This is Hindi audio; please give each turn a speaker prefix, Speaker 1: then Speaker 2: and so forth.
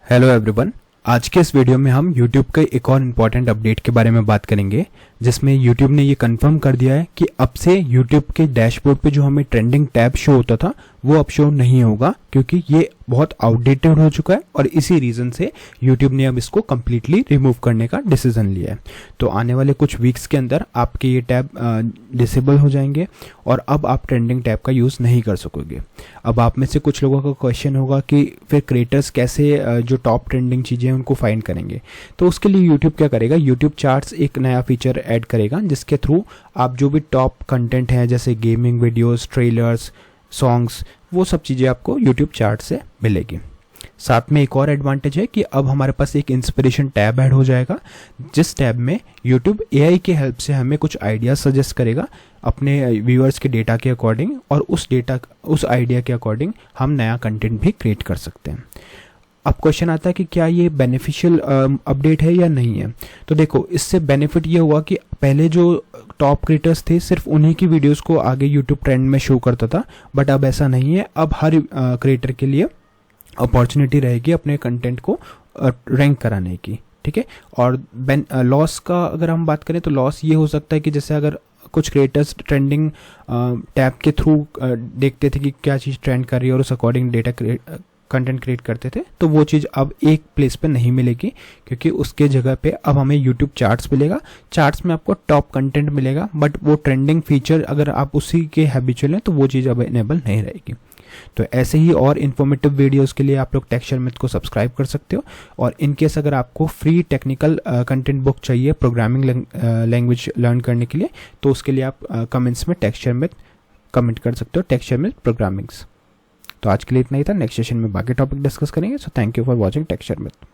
Speaker 1: Hello everyone. आज के इस वीडियो में हम YouTube के एक और इम्पॉर्टेंट अपडेट के बारे में बात करेंगे, जिसमें YouTube ने ये कंफर्म कर दिया है कि अब से YouTube के डैशबोर्ड पे जो हमें ट्रेंडिंग टैब शो होता था वो अब शो नहीं होगा, क्योंकि ये बहुत आउटडेटेड हो चुका है और इसी रीज़न से YouTube ने अब इसको कम्प्लीटली रिमूव करने का डिसीजन लिया है। तो आने वाले कुछ वीक्स के अंदर आपके ये टैब डिसेबल हो जाएंगे और अब आप ट्रेंडिंग टैब का यूज़ नहीं कर सकोगे। अब आप में से कुछ लोगों का क्वेश्चन होगा कि फिर क्रिएटर्स कैसे जो टॉप ट्रेंडिंग चीज़ें हैं उनको फाइंड करेंगे। तो उसके लिए यूट्यूब क्या करेगा, यूट्यूब चार्ट्स एक नया फीचर ऐड करेगा, जिसके थ्रू आप जो भी टॉप कंटेंट है जैसे गेमिंग वीडियोस, ट्रेलर्स, सॉन्ग्स, वो सब चीज़ें आपको यूट्यूब चार्ट से मिलेगी। साथ में एक और एडवांटेज है कि अब हमारे पास एक इंस्पिरेशन टैब ऐड हो जाएगा, जिस टैब में यूट्यूब एआई की हेल्प से हमें कुछ आइडिया सजेस्ट करेगा अपने व्यूअर्स के डेटा के अकॉर्डिंग, और उस आइडिया के अकॉर्डिंग हम नया कंटेंट भी क्रिएट कर सकते हैं। अब क्वेश्चन आता है कि क्या ये बेनिफिशियल अपडेट है या नहीं है। तो देखो, इससे बेनिफिट ये हुआ कि पहले जो टॉप क्रिएटर्स थे सिर्फ उन्हीं की वीडियोस को आगे यूट्यूब ट्रेंड में शो करता था, बट अब ऐसा नहीं है। अब हर क्रिएटर के लिए अपॉर्चुनिटी रहेगी अपने कंटेंट को रैंक कराने की, ठीक है। और लॉस का अगर हम बात करें तो लॉस ये हो सकता है कि जैसे अगर कुछ क्रिएटर्स ट्रेंडिंग टैब के थ्रू देखते थे कि क्या चीज़ ट्रेंड कर रही है और उस अकॉर्डिंग कंटेंट क्रिएट करते थे, तो वो चीज़ अब एक प्लेस पे नहीं मिलेगी, क्योंकि उसके जगह पे अब हमें यूट्यूब चार्ट्स मिलेगा। चार्ट्स में आपको टॉप कंटेंट मिलेगा, बट वो ट्रेंडिंग फीचर अगर आप उसी के हैबिचुअल हैं तो वो चीज़ अब इनेबल नहीं रहेगी। तो ऐसे ही और इन्फॉर्मेटिव वीडियोस के लिए आप लोग टेक्सचरमिथ को सब्सक्राइब कर सकते हो। और इन केस अगर आपको फ्री टेक्निकल कंटेंट बुक चाहिए प्रोग्रामिंग लैंग्वेज लर्न करने के लिए, तो उसके लिए आप कमेंट्स में टेक्सचरमिथ कमेंट कर सकते हो, टेक्सचरमिथ प्रोग्रामिंग्स। तो आज के लिए इतना ही था। नेक्स्ट सेशन में बाकी टॉपिक डिस्कस करेंगे। So thank you for watching टेक्सचरमिथ।